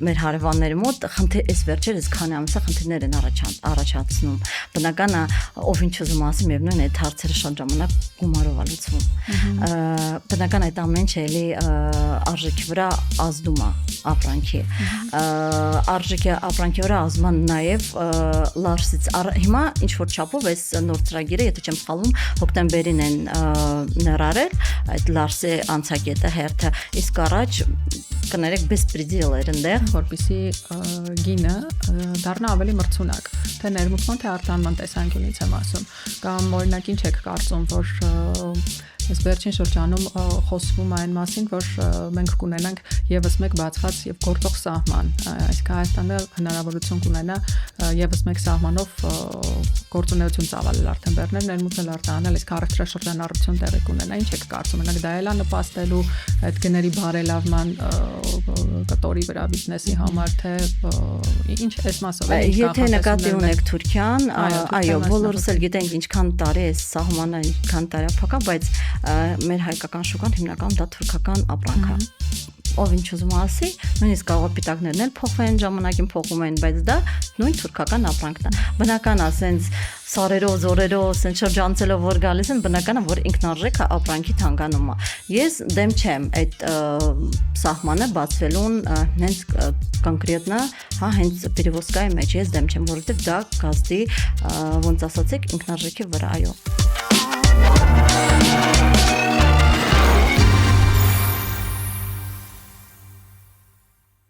մեր հարևանների մոտ այս վերջերս քանի ամսա խնդիրներ են առաջացնում բնական է ով ինչ ուզում ասի միևնույն է այդ հարցերը շատ ժամանակ գումարով է լուծվում բնական այդ ամեն ինչը էլի արժեքի վրա ազդում է ապրանքի արժեքի ապրանքի վրա ազդում է նաև լարսից հիմա ինչ որ չափով այս նոր ծրագիրը եթե չեմ սխալվում հոկտեմբերին են ներառել այդ լարսի անցակետը հերթը իսկ առաջ կներեք բեսպրեդիլ էր այնտեղ որպեսզի գինը դառնա ավելի մրցունակ թե ներմուծման թե արտանման տեսանկյունից եմ ասում կամ օրինակ ինչ եք կարծում որ այս վերջին շրջանում խոսվում այն մասին որ մենք կունենանք եւս մեկ բացված եւ գործող սահման այսինքն Հայաստանը հնարավորություն կունենա եւս մեկ սահմանով գործունեություն ծավալել արդեն բեռներ ներմուծել արտահանել իսկ առևտրաշրջանառություն տեղի կունենա ինչ եք կարծում մենակ դա էլա նպաստելու այդ գների բարելավման կտորի վրա բիզնեսի համար թե ինչ այս մասով է եթե նկատի ունեք Թուրքիան այո բոլորս էլ գիտենք ինչքան տարի է սահմանը ինչքան տարափակ է բայց մեր հայկական շուկան հիմնականում դա թուրքական ապրանք է ով ինչ ուզում ասի նույնիսկ կարող է պիտակներն էլ փոխվեն ժամանակին փոխում են բայց դա նույն թուրքական ապրանքն է բնական է ասենց սարերով զորերով ասենց շրջանցելով որ գալիս են բնական է որ ինքնարժեքը ապրանքի թանկանում է ես դեմ չեմ այդ սահմանը բացվելուն հենց կոնկրետնա հա հենց перевозкայի մեջ ես դեմ չեմ որովհետև դա գազդի ոնց ասացեք ինքնարժեքի վրա այո